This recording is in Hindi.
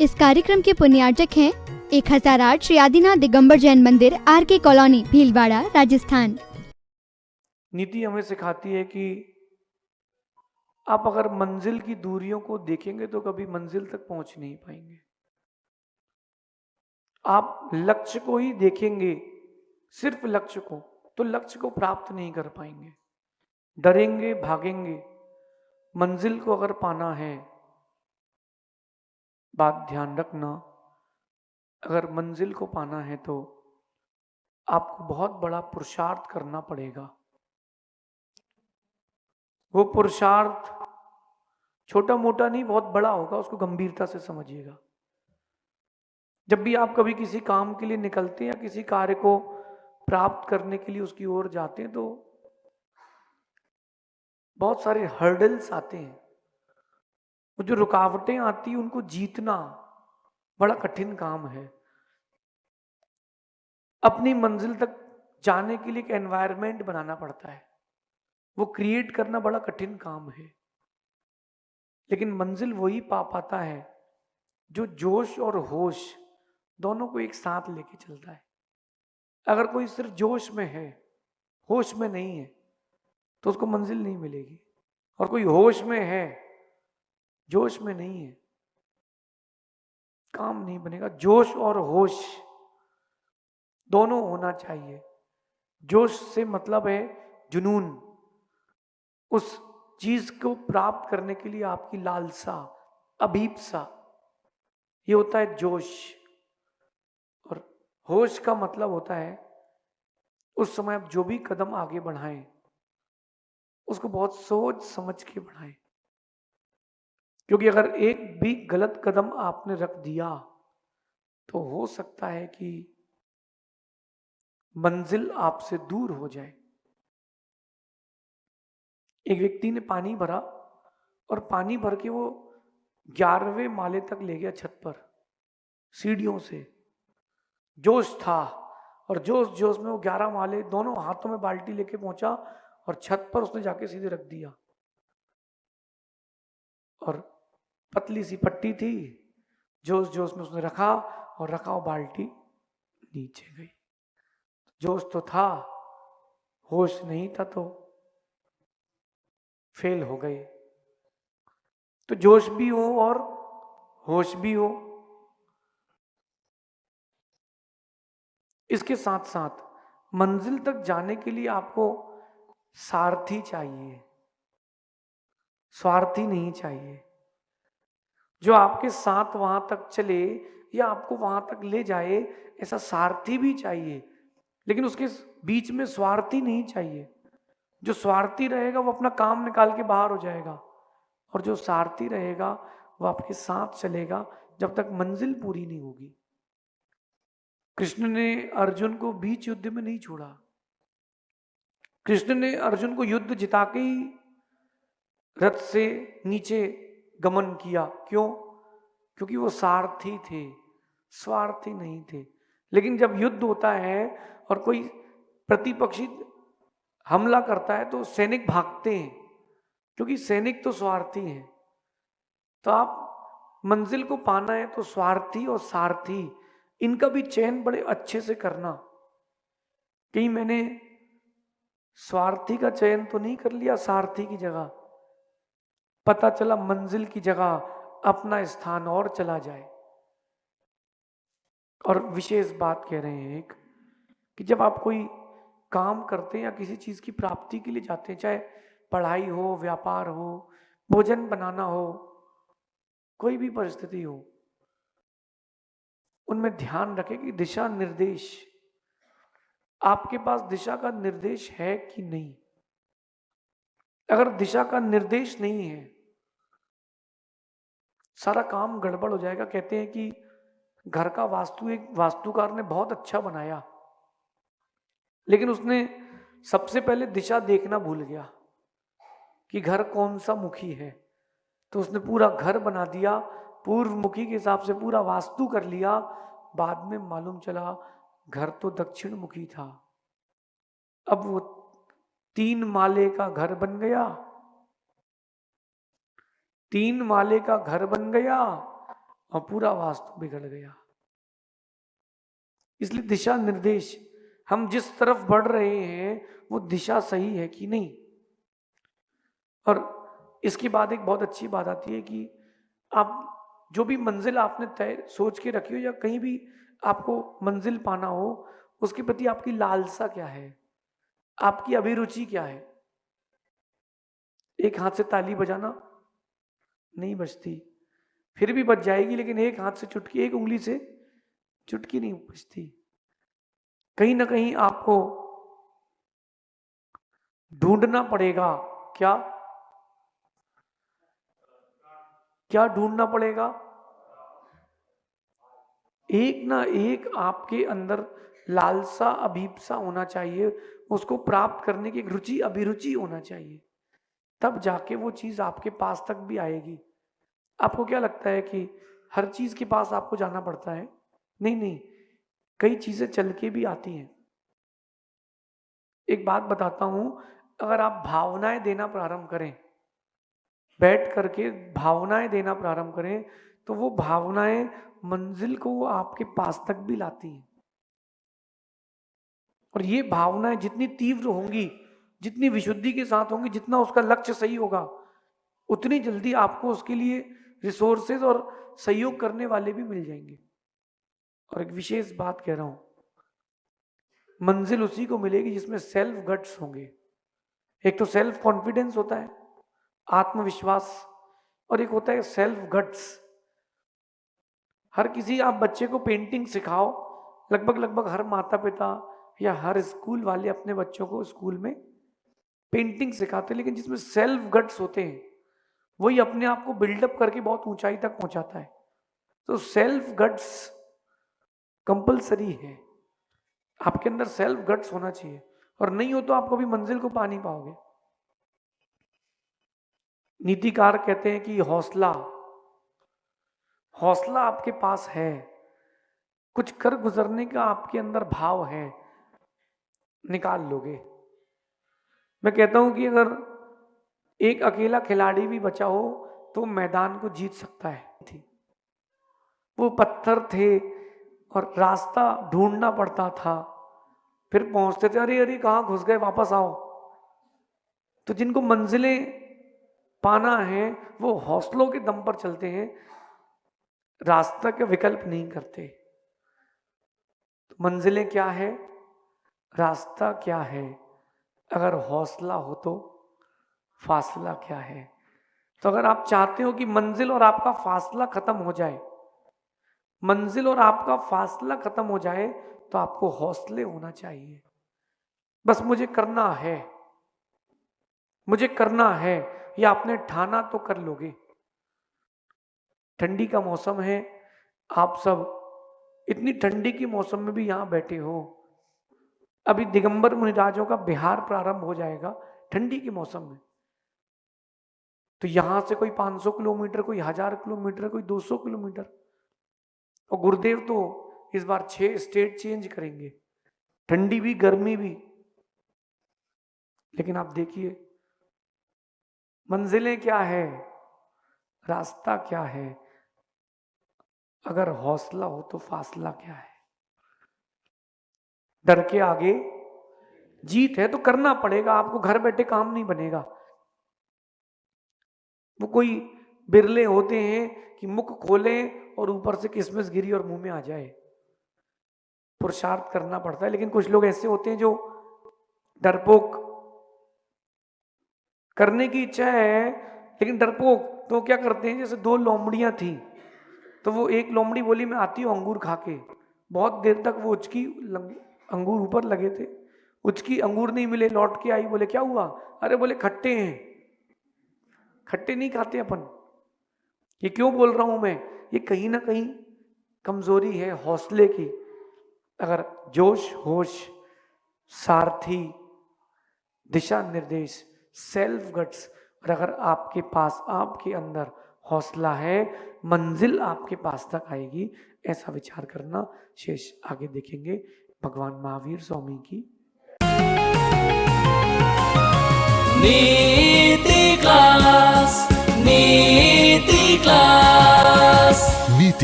इस कार्यक्रम के पुण्यार्चक हैं 1008 श्री आदिनाथ दिगंबर जैन मंदिर, RK कॉलोनी, भीलवाड़ा, राजस्थान। नीति हमें सिखाती है कि आप अगर मंजिल की दूरियों को देखेंगे तो कभी मंजिल तक पहुंच नहीं पाएंगे। आप लक्ष्य को ही देखेंगे, सिर्फ लक्ष्य को, तो लक्ष्य को प्राप्त नहीं कर पाएंगे। डरेंगे, भागेंगे। मंजिल को अगर पाना है, बात ध्यान रखना, अगर मंजिल को पाना है तो आपको बहुत बड़ा पुरुषार्थ करना पड़ेगा। वो पुरुषार्थ छोटा मोटा नहीं, बहुत बड़ा होगा, उसको गंभीरता से समझिएगा। जब भी आप कभी किसी काम के लिए निकलते हैं या किसी कार्य को प्राप्त करने के लिए उसकी ओर जाते हैं तो बहुत सारे हर्डल्स आते हैं। वो जो रुकावटें आती हैं उनको जीतना बड़ा कठिन काम है। अपनी मंजिल तक जाने के लिए एक एनवायरनमेंट बनाना पड़ता है, वो क्रिएट करना बड़ा कठिन काम है। लेकिन मंजिल वही पा पाता है जो जोश और होश दोनों को एक साथ लेके चलता है। अगर कोई सिर्फ जोश में है, होश में नहीं है, तो उसको मंजिल नहीं मिलेगी। और कोई होश में है, जोश में नहीं है, काम नहीं बनेगा। जोश और होश दोनों होना चाहिए। जोश से मतलब है जुनून, उस चीज को प्राप्त करने के लिए आपकी लालसा, अभीप्सा, ये होता है जोश। और होश का मतलब होता है उस समय आप जो भी कदम आगे बढ़ाएं उसको बहुत सोच समझ के बढ़ाएं, क्योंकि अगर एक भी गलत कदम आपने रख दिया तो हो सकता है कि मंजिल आपसे दूर हो जाए। एक व्यक्ति ने पानी भरा और पानी भर के वो 11वें माले तक ले गया, छत पर सीढ़ियों से। जोश था और जोश जोश में वो 11 माले दोनों हाथों में बाल्टी लेके पहुंचा और छत पर उसने जाके सीधे रख दिया। और पतली सी पट्टी थी, जोश जोश में उसने रखा और रखा, वो बाल्टी नीचे गई। जोश तो था, होश नहीं था, तो फेल हो गए। तो जोश भी हो और होश भी हो। इसके साथ साथ मंजिल तक जाने के लिए आपको सारथी चाहिए, स्वार्थी नहीं चाहिए। जो आपके साथ वहां तक चले या आपको वहां तक ले जाए, ऐसा सारथी भी चाहिए। लेकिन उसके बीच में स्वार्थी नहीं चाहिए। जो स्वार्थी रहेगा वो अपना काम निकाल के बाहर हो जाएगा, और जो सारथी रहेगा वो आपके साथ चलेगा जब तक मंजिल पूरी नहीं होगी। कृष्ण ने अर्जुन को बीच युद्ध में नहीं छोड़ा। कृष्ण ने अर्जुन को युद्ध जिता के ही रथ से नीचे गमन किया। क्यों? क्योंकि वो सारथी थे, स्वार्थी नहीं थे। लेकिन जब युद्ध होता है और कोई प्रतिपक्षी हमला करता है तो सैनिक भागते हैं, क्योंकि सैनिक तो स्वार्थी हैं। तो आप मंजिल को पाना है तो स्वार्थी और सारथी, इनका भी चयन बड़े अच्छे से करना। कहीं मैंने स्वार्थी का चयन तो नहीं कर लिया सारथी की जगह, पता चला मंजिल की जगह अपना स्थान और चला जाए। और विशेष बात कह रहे हैं एक, कि जब आप कोई काम करते हैं या किसी चीज की प्राप्ति के लिए जाते हैं, चाहे पढ़ाई हो, व्यापार हो, भोजन बनाना हो, कोई भी परिस्थिति हो, उनमें ध्यान रखें कि दिशा निर्देश, आपके पास दिशा का निर्देश है कि नहीं। अगर दिशा का निर्देश नहीं है, सारा काम गड़बड़ हो जाएगा। कहते हैं कि घर का वास्तु एक वास्तुकार ने बहुत अच्छा बनाया, लेकिन उसने सबसे पहले दिशा देखना भूल गया कि घर कौन सा मुखी है। तो उसने पूरा घर बना दिया पूर्व मुखी के हिसाब से, पूरा वास्तु कर लिया। बाद में मालूम चला घर तो दक्षिण मुखी था। अब वो 3 माले का घर बन गया, 3 माले का घर बन गया और पूरा वास्तु बिगड़ गया। इसलिए दिशा निर्देश, हम जिस तरफ बढ़ रहे हैं वो दिशा सही है कि नहीं। और इसके बाद एक बहुत अच्छी बात आती है कि आप जो भी मंजिल आपने तय सोच के रखी हो या कहीं भी आपको मंजिल पाना हो, उसके प्रति आपकी लालसा क्या है, आपकी अभिरुचि क्या है। एक हाथ से ताली बजाना नहीं बजती, फिर भी बज जाएगी, लेकिन एक हाथ से चुटकी, एक उंगली से चुटकी नहीं बजती। कहीं ना कहीं आपको ढूंढना पड़ेगा। क्या क्या ढूंढना पड़ेगा? एक ना एक आपके अंदर लालसा, अभीप्सा होना चाहिए, उसको प्राप्त करने की एक रुचि, अभिरुचि होना चाहिए, तब जाके वो चीज आपके पास तक भी आएगी। आपको क्या लगता है कि हर चीज के पास आपको जाना पड़ता है? नहीं नहीं, कई चीजें चल के भी आती हैं। एक बात बताता हूं, अगर आप भावनाएं देना प्रारंभ करें, बैठ करके भावनाएं देना प्रारंभ करें, तो वो भावनाएं मंजिल को आपके पास तक भी लाती हैं। और ये भावनाएं जितनी तीव्र होंगी, जितनी विशुद्धि के साथ होंगी, जितना उसका लक्ष्य सही होगा, उतनी जल्दी आपको उसके लिए रिसोर्सेज और सहयोग करने वाले भी मिल जाएंगे। और एक विशेष बात कह रहा हूं, मंजिल उसी को मिलेगी जिसमें सेल्फ गट्स होंगे। एक तो सेल्फ कॉन्फिडेंस होता है, आत्मविश्वास, और एक होता है सेल्फ गट्स। हर किसी, आप बच्चे को पेंटिंग सिखाओ, लगभग हर माता पिता या हर स्कूल वाले अपने बच्चों को स्कूल में पेंटिंग सिखाते हैं, लेकिन जिसमें सेल्फ गट्स होते हैं वही अपने आप को बिल्डअप करके बहुत ऊंचाई तक पहुंचाता है। तो सेल्फ गट्स कंपलसरी है, आपके अंदर सेल्फ गट्स होना चाहिए, और नहीं हो तो आप कभी मंजिल को पा नहीं पाओगे। नीतिकार कहते हैं कि हौसला आपके पास है, कुछ कर गुजरने का आपके अंदर भाव है, निकाल लोगे। मैं कहता हूं कि अगर एक अकेला खिलाड़ी भी बचा हो तो मैदान को जीत सकता है। वो पत्थर थे और रास्ता ढूंढना पड़ता था, फिर पहुंचते थे, अरे अरे कहां घुस गए, वापस आओ। तो जिनको मंजिलें पाना है वो हौसलों के दम पर चलते हैं, रास्ता का विकल्प नहीं करते। तो मंजिलें क्या है, रास्ता क्या है, अगर हौसला हो तो फासला क्या है। तो अगर आप चाहते हो कि मंजिल और आपका फासला खत्म हो जाए, मंजिल और आपका फासला खत्म हो जाए, तो आपको हौसले होना चाहिए। बस मुझे करना है, मुझे करना है, या आपने ठाना तो कर लोगे। ठंडी का मौसम है, आप सब इतनी ठंडी के मौसम में भी यहां बैठे हो। अभी दिगंबर मुनिराजों का बिहार प्रारंभ हो जाएगा ठंडी के मौसम में। तो यहां से कोई 500 किलोमीटर, कोई 1000 किलोमीटर, कोई 200 किलोमीटर, और गुरुदेव तो इस बार 6 स्टेट चेंज करेंगे, ठंडी भी गर्मी भी। लेकिन आप देखिए मंजिलें क्या है, रास्ता क्या है, अगर हौसला हो तो फासला क्या है। डर के आगे जीत है, तो करना पड़ेगा आपको, घर बैठे काम नहीं बनेगा। वो कोई बिरले होते हैं कि मुख खोलें और ऊपर से किसमिस गिरी और मुंह में आ जाए। पुरुषार्थ करना पड़ता है। लेकिन कुछ लोग ऐसे होते हैं जो डरपोक, करने की इच्छा है लेकिन डरपोक, तो क्या करते हैं, जैसे 2 लोमड़ियां थी, तो वो एक लोमड़ी बोली मैं आती हूँ अंगूर खा के। बहुत देर तक वो उचकी, अंगूर ऊपर लगे थे, उचकी अंगूर नहीं मिले, लौट के आई, बोले क्या हुआ, अरे बोले खट्टे हैं। खट्टे नहीं खाते अपन। ये क्यों बोल रहा हूं मैं, ये कहीं ना कहीं कमजोरी है हौसले की। अगर जोश, होश, सारथी, दिशा निर्देश, सेल्फ गट्स, और अगर आपके पास, आपके अंदर हौसला है, मंजिल आपके पास तक आएगी। ऐसा विचार करना। शेष आगे देखेंगे। भगवान महावीर स्वामी की नीति क्लास।